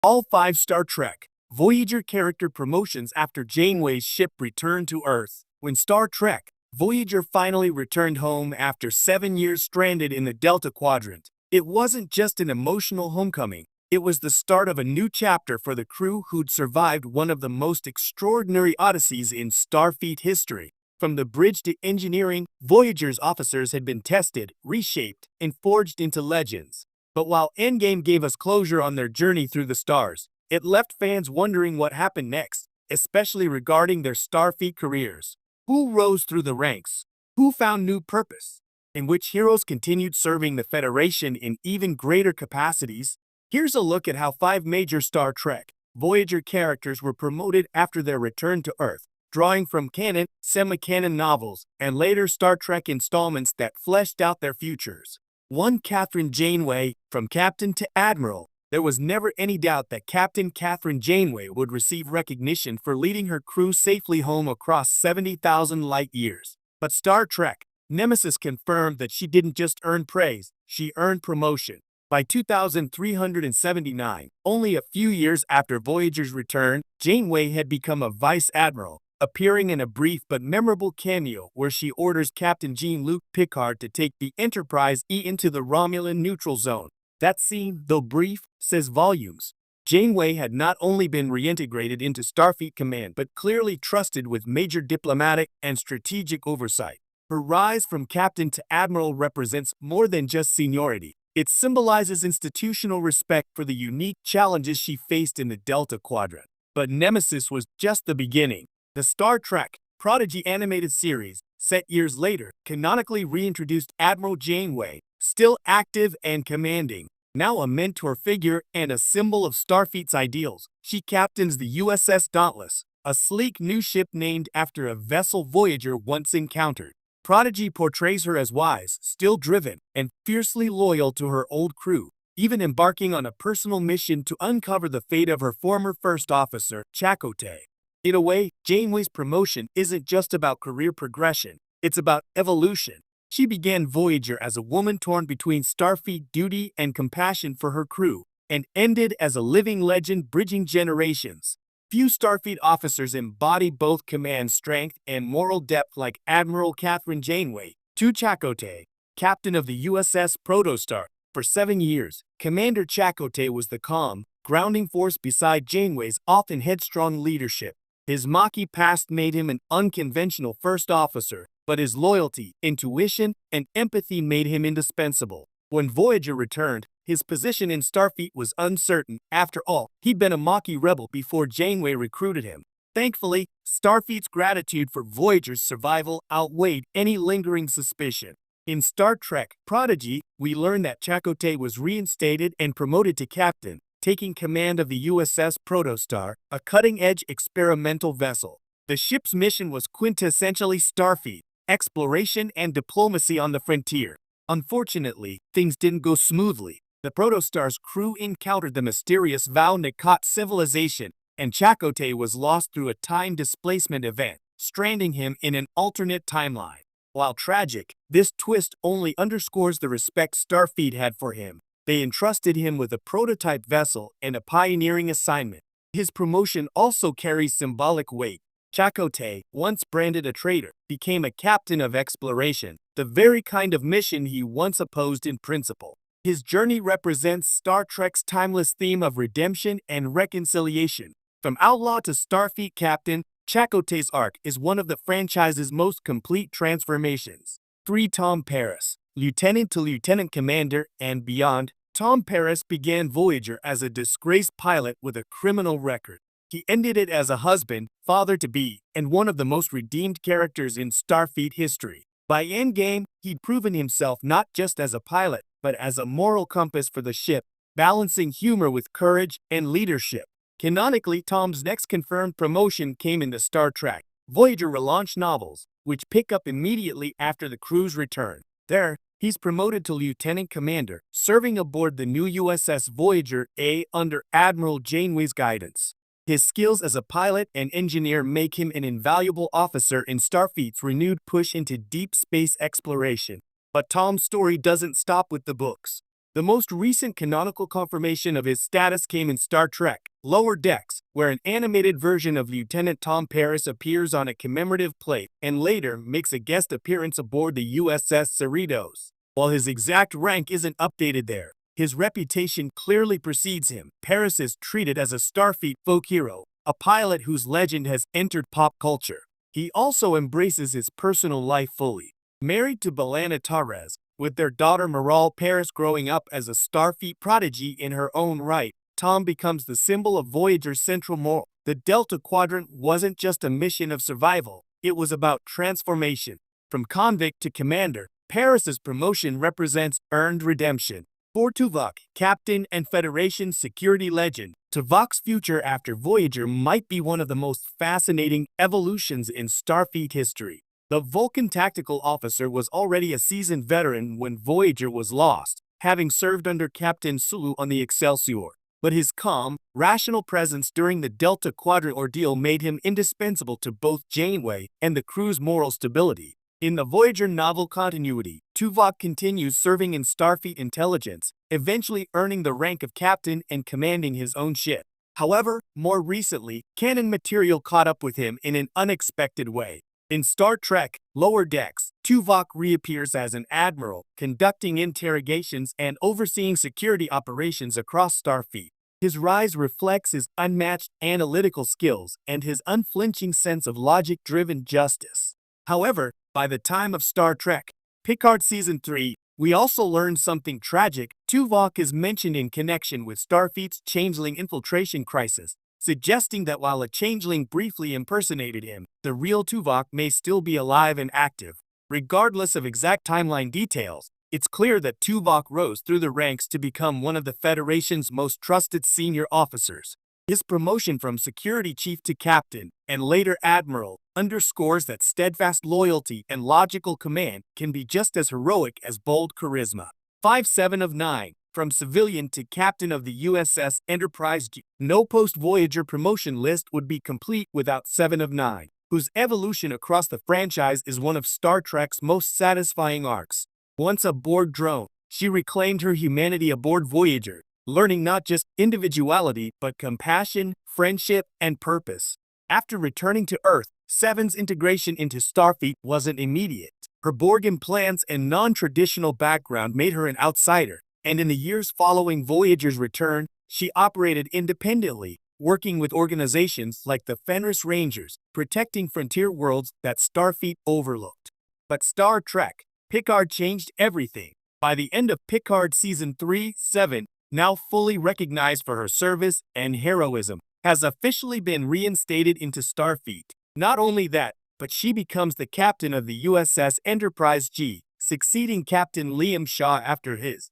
All 5 Star Trek Voyager character promotions after Janeway's ship returned to Earth. When Star Trek Voyager finally returned home after 7 years stranded in the Delta Quadrant, it wasn't just an emotional homecoming. It was the start of a new chapter for the crew who'd survived one of the most extraordinary odysseys in Starfleet history. From the bridge to engineering, Voyager's officers had been tested, reshaped, and forged into legends. But while Endgame gave us closure on their journey through the stars, it left fans wondering what happened next, especially regarding their Starfleet careers. Who rose through the ranks? Who found new purpose? And which heroes continued serving the Federation in even greater capacities? Here's a look at how 5 major Star Trek Voyager characters were promoted after their return to Earth, drawing from canon, semi-canon novels, and later Star Trek installments that fleshed out their futures. 1. Kathryn Janeway, from Captain to Admiral. There was never any doubt that Captain Kathryn Janeway would receive recognition for leading her crew safely home across 70,000 light-years. But Star Trek Nemesis confirmed that she didn't just earn praise, she earned promotion. By 2379, only a few years after Voyager's return, Janeway had become a Vice Admiral, appearing in a brief but memorable cameo where she orders Captain Jean-Luc Picard to take the Enterprise E into the Romulan neutral zone. That scene, though brief, says volumes. Janeway had not only been reintegrated into Starfleet Command but clearly trusted with major diplomatic and strategic oversight. Her rise from captain to admiral represents more than just seniority. It symbolizes institutional respect for the unique challenges she faced in the Delta Quadrant. But Nemesis was just the beginning. The Star Trek Prodigy animated series, set years later, canonically reintroduced Admiral Janeway, still active and commanding. Now a mentor figure and a symbol of Starfleet's ideals, she captains the USS Dauntless, a sleek new ship named after a vessel Voyager once encountered. Prodigy portrays her as wise, still driven, and fiercely loyal to her old crew, even embarking on a personal mission to uncover the fate of her former first officer, Chakotay. In a way, Janeway's promotion isn't just about career progression, it's about evolution. She began Voyager as a woman torn between Starfleet duty and compassion for her crew, and ended as a living legend bridging generations. Few Starfleet officers embody both command strength and moral depth like Admiral Kathryn Janeway. To Chakotay, captain of the USS Protostar. For 7 years, Commander Chakotay was the calm, grounding force beside Janeway's often headstrong leadership. His Maquis past made him an unconventional first officer, but his loyalty, intuition, and empathy made him indispensable. When Voyager returned, his position in Starfleet was uncertain. After all, he'd been a Maquis rebel before Janeway recruited him. Thankfully, Starfleet's gratitude for Voyager's survival outweighed any lingering suspicion. In Star Trek Prodigy, we learn that Chakotay was reinstated and promoted to captain, taking command of the USS Protostar, a cutting-edge experimental vessel. The ship's mission was quintessentially Starfleet, exploration and diplomacy on the frontier. Unfortunately, things didn't go smoothly. The Protostar's crew encountered the mysterious Val-Nakot civilization, and Chakotay was lost through a time displacement event, stranding him in an alternate timeline. While tragic, this twist only underscores the respect Starfleet had for him. They entrusted him with a prototype vessel and a pioneering assignment. His promotion also carries symbolic weight. Chakotay, once branded a traitor, became a captain of exploration, the very kind of mission he once opposed in principle. His journey represents Star Trek's timeless theme of redemption and reconciliation. From outlaw to Starfleet captain, Chakotay's arc is one of the franchise's most complete transformations. 3. Tom Paris, lieutenant to lieutenant commander and beyond. Tom Paris began Voyager as a disgraced pilot with a criminal record. He ended it as a husband, father-to-be, and one of the most redeemed characters in Starfleet history. By Endgame, he'd proven himself not just as a pilot, but as a moral compass for the ship, balancing humor with courage and leadership. Canonically, Tom's next confirmed promotion came in the Star Trek Voyager relaunch novels, which pick up immediately after the crew's return. There, he's promoted to lieutenant commander, serving aboard the new USS Voyager A under Admiral Janeway's guidance. His skills as a pilot and engineer make him an invaluable officer in Starfleet's renewed push into deep space exploration. But Tom's story doesn't stop with the books. The most recent canonical confirmation of his status came in Star Trek: Lower Decks, where an animated version of Lieutenant Tom Paris appears on a commemorative plate and later makes a guest appearance aboard the USS Cerritos. While his exact rank isn't updated there, his reputation clearly precedes him. Paris is treated as a Starfleet folk hero, a pilot whose legend has entered pop culture. He also embraces his personal life fully. Married to B'Elanna Torres, with their daughter Maral, Paris growing up as a Starfleet prodigy in her own right, Tom becomes the symbol of Voyager's central moral. The Delta Quadrant wasn't just a mission of survival, it was about transformation. From convict to commander, Paris's promotion represents earned redemption. For Tuvok, captain and Federation security legend, Tuvok's future after Voyager might be one of the most fascinating evolutions in Starfleet history. The Vulcan tactical officer was already a seasoned veteran when Voyager was lost, having served under Captain Sulu on the Excelsior. But his calm, rational presence during the Delta Quadrant ordeal made him indispensable to both Janeway and the crew's moral stability. In the Voyager novel continuity, Tuvok continues serving in Starfleet intelligence, eventually earning the rank of captain and commanding his own ship. However, more recently, canon material caught up with him in an unexpected way. In Star Trek: Lower Decks, Tuvok reappears as an admiral, conducting interrogations and overseeing security operations across Starfleet. His rise reflects his unmatched analytical skills and his unflinching sense of logic-driven justice. However, by the time of Star Trek: Picard Season 3, we also learn something tragic. Tuvok is mentioned in connection with Starfleet's changeling infiltration crisis, suggesting that while a changeling briefly impersonated him, the real Tuvok may still be alive and active. Regardless of exact timeline details, it's clear that Tuvok rose through the ranks to become one of the Federation's most trusted senior officers. His promotion from security chief to captain, and later admiral, underscores that steadfast loyalty and logical command can be just as heroic as bold charisma. 5/7 of 9. From civilian to captain of the USS Enterprise G. No post-Voyager promotion list would be complete without 7 of 9, whose evolution across the franchise is one of Star Trek's most satisfying arcs. Once a Borg drone, she reclaimed her humanity aboard Voyager, learning not just individuality but compassion, friendship, and purpose. After returning to Earth, Seven's integration into Starfleet wasn't immediate. Her Borg implants and non-traditional background made her an outsider, and in the years following Voyager's return, she operated independently, working with organizations like the Fenris Rangers, protecting frontier worlds that Starfleet overlooked. But Star Trek: Picard changed everything. By the end of Picard Season 3, Seven, now fully recognized for her service and heroism, has officially been reinstated into Starfleet. Not only that, but she becomes the captain of the USS Enterprise G, succeeding Captain Liam Shaw after his